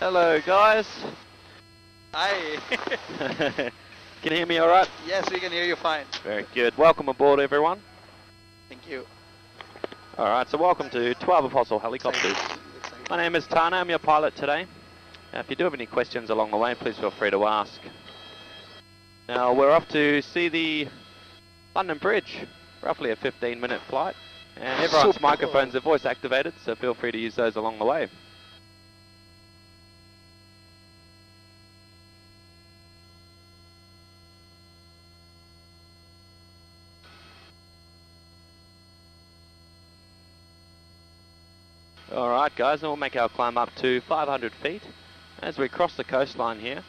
Hello, guys. Hi. Can you hear me all right? Yes, we can hear you fine. Very good. Welcome aboard, everyone. Thank you. All right, so welcome to 12 Apostle Helicopters. My name is Tana. I'm your pilot today. If you do have any questions along the way, please feel free to ask. Now, we're off to see the London Bridge, roughly a 15-minute flight. And everyone's microphones are voice activated, so feel free to use those along the way. Alright guys, and we'll make our climb up to 500 feet. As we cross the coastline here,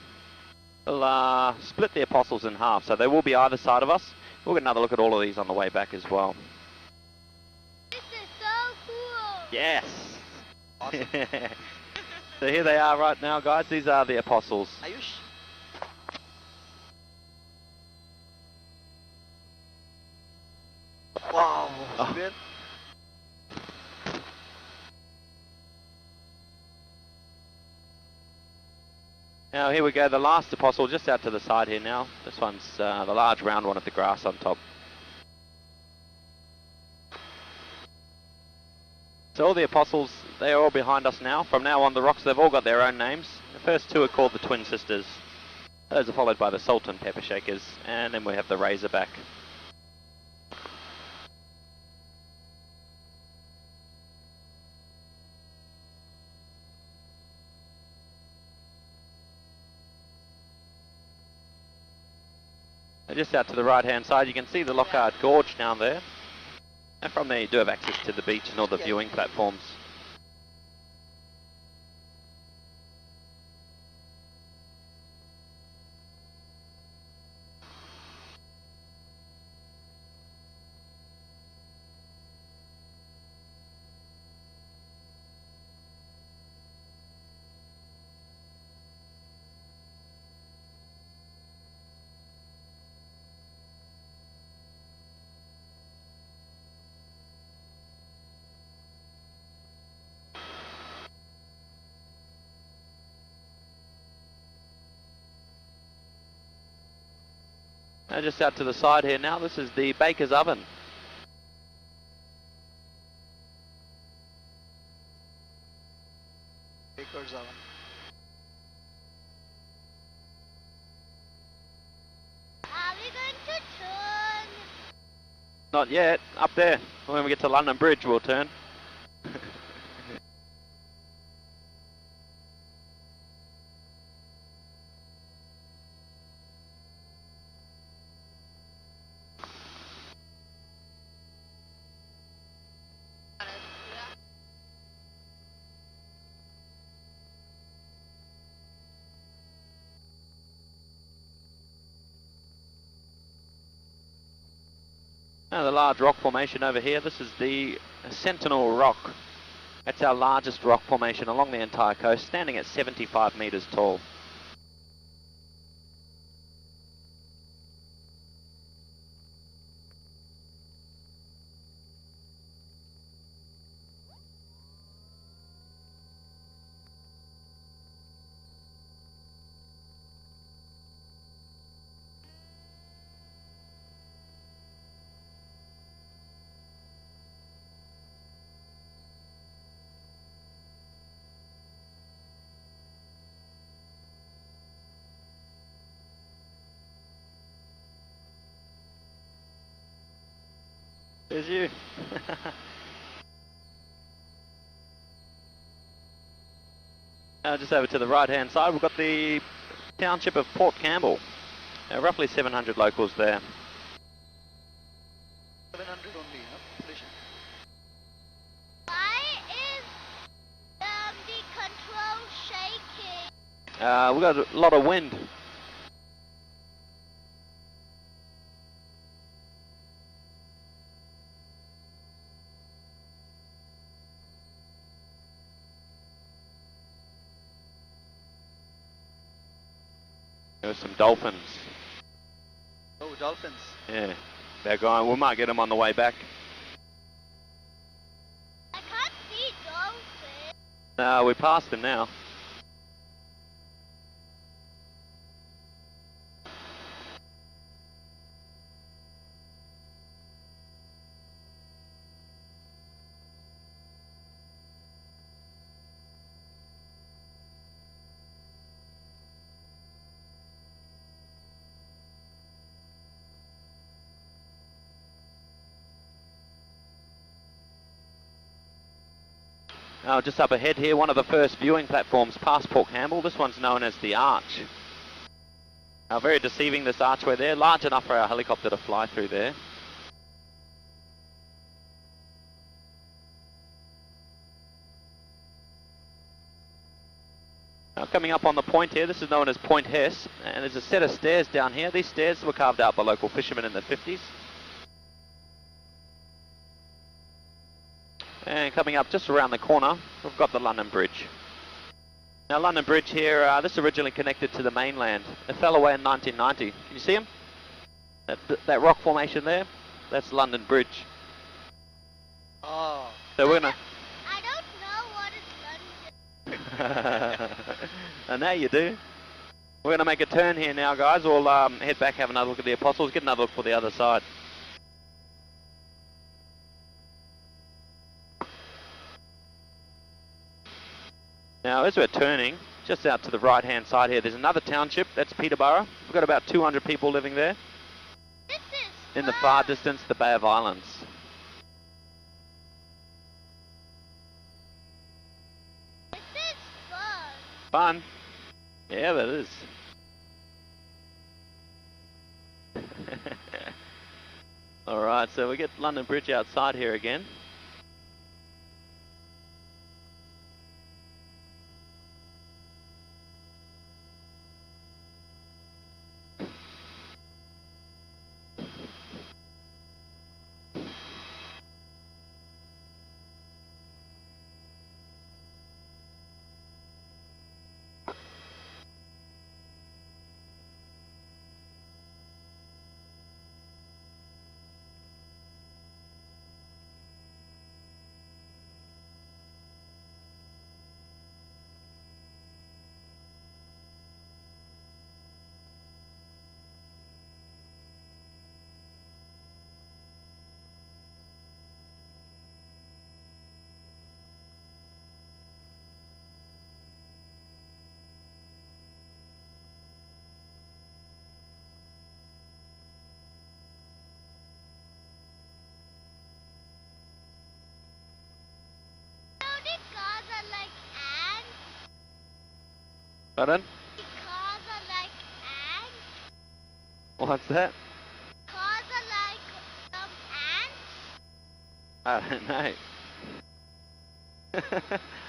we'll split the Apostles in half, so they will be either side of us. We'll get another look at all of these on the way back as well. This is so cool! Yes! Awesome. So here they are right now, guys. These are the Apostles. Ayush. Wow. Oh. Good. Now here we go, the last Apostle just out to the side here now. This one's the large round one with the grass on top. So all the Apostles, they are all behind us now. From now on, the rocks, they've all got their own names. The first two are called the Twin Sisters. Those are followed by the Sultan Pepper Shakers, and then we have the Razorback. Just out to the right hand side, you can see the Lockhart Gorge down there. And from there you do have access to the beach and all the viewing platforms. Just out to the side here now, this is the Baker's Oven. Baker's Oven. Are we going to turn? Not yet, up there. When we get to London Bridge we'll turn. Now the large rock formation over here, this is the Sentinel Rock. That's our largest rock formation along the entire coast, standing at 75 metres tall. There's you. Now just over to the right hand side, we've got the township of Port Campbell. Roughly 700 locals there. 700 only, huh? Population. Why is the control shaking? We've got a lot of wind. There's some dolphins. Oh, dolphins. Yeah, they're going. We might get them on the way back. I can't see dolphins. We passed them now. Just up ahead here, one of the first viewing platforms past Port Campbell. This one's known as the Arch. Very deceiving, this archway there, large enough for our helicopter to fly through there. Now coming up on the point here, this is known as Point Hess, and there's a set of stairs down here. These stairs were carved out by local fishermen in the 50s. And coming up just around the corner, we've got the London Bridge. Now London Bridge here, this originally connected to the mainland. It fell away in 1990. Can you see them? That rock formation there, that's London Bridge. Oh. So we're gonna... I don't know what is London. And now you do. We're gonna make a turn here now, guys. We'll head back, have another look at the Apostles, get another look for the other side. Now as we're turning, just out to the right hand side here, there's another township, that's Peterborough. We've got about 200 people living there. This is In the fun. far distance, the Bay of Islands. This is fun. Fun? Yeah, that is. Alright, so we get London Bridge outside here again. Cars are like ants. Pardon? Cars are like ants. What's that? Cars are like some ants. I don't know.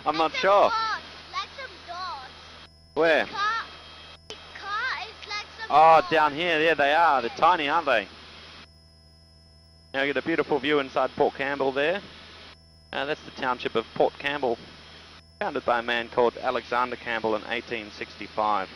I'm not Like some sure. dots, like some dots. Where? Car is like some Oh, dots. down here. There they are. They're tiny, aren't they? Now we get a beautiful view inside Port Campbell there. That's the township of Port Campbell, founded by a man called Alexander Campbell in 1865.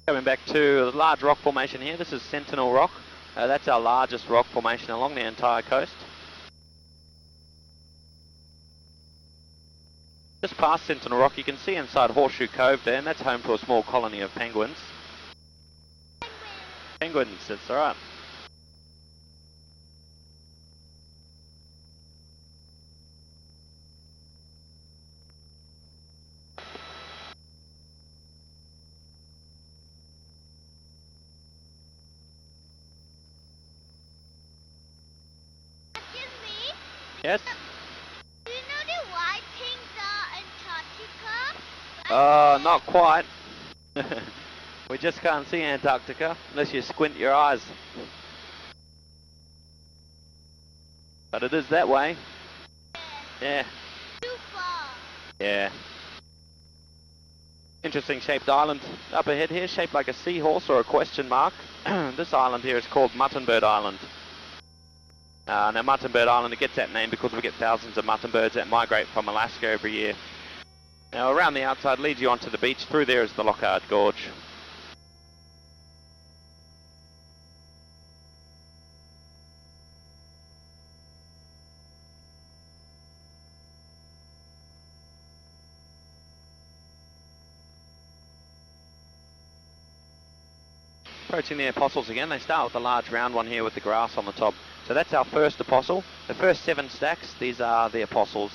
Coming back to the large rock formation here, this is Sentinel Rock. That's our largest rock formation along the entire coast. Just past Sentinel Rock, you can see inside Horseshoe Cove there, and that's home to a small colony of penguins. Penguins, that's alright. Excuse me. Yes? Do you know the white things are Antarctica? Not quite. We just can't see Antarctica unless you squint your eyes. But it is that way. Yeah, Too far. yeah. Interesting shaped island up ahead here, shaped like a seahorse or a question mark. This island here is called Muttonbird Island. Now Muttonbird Island, it gets that name because we get thousands of mutton birds that migrate from Alaska every year. Now around the outside leads you onto the beach. Through there is the Lockhart Gorge. Approaching the apostles again. They start with a large round one here with the grass on the top. So that's our first apostle. The first 7 stacks, these are the apostles.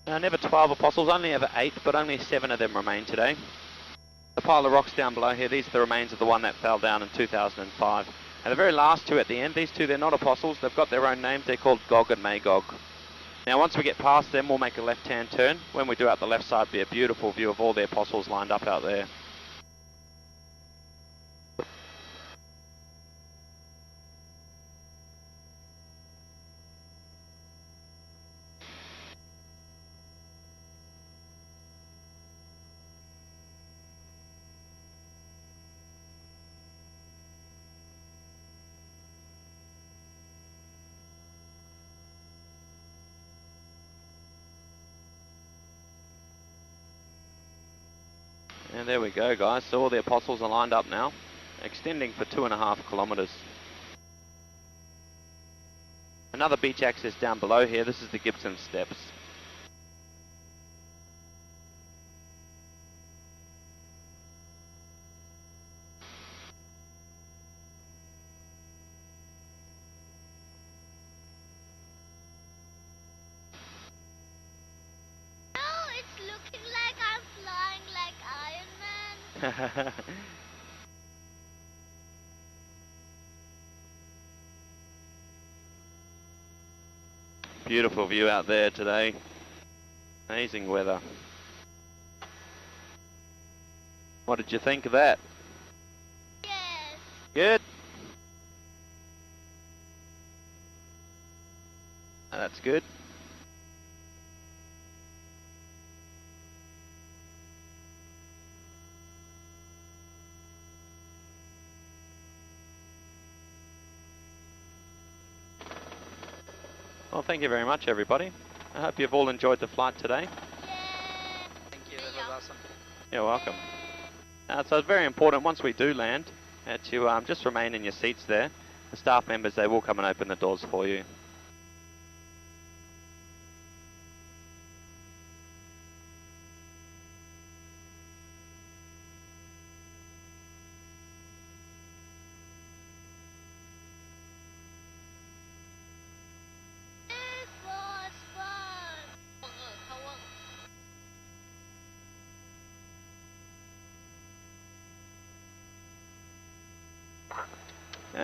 Never 12 apostles, only ever 8, but only 7 of them remain today. The pile of rocks down below here, these are the remains of the one that fell down in 2005. And the very last 2 at the end, these 2, they're not apostles, they've got their own names, they're called Gog and Magog. Now once we get past them, we'll make a left-hand turn. When we do out the left side, be a beautiful view of all the apostles lined up out there. And there we go, guys. So all the apostles are lined up now, extending for 2.5 kilometers. Another beach access down below here. This is the Gibson Steps. Oh, it's looking like I'm flying like Iron Man. Beautiful view out there today. Amazing weather. What did you think of that? Yes. Good? That's good. Well, thank you very much, everybody. I hope you've all enjoyed the flight today. Yay. Thank you, that was awesome. You're welcome. So it's very important once we do land to just remain in your seats there. The staff members, they will come and open the doors for you. It was fun.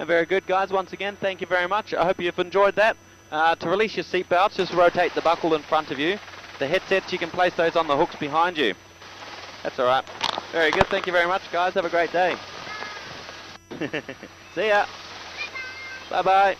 Very good, guys. Once again, thank you very much. I hope you've enjoyed that. To release your seatbelts, just rotate the buckle in front of you. The headsets, you can place those on the hooks behind you. That's all right. Very good. Thank you very much, guys. Have a great day. See ya. Bye-bye.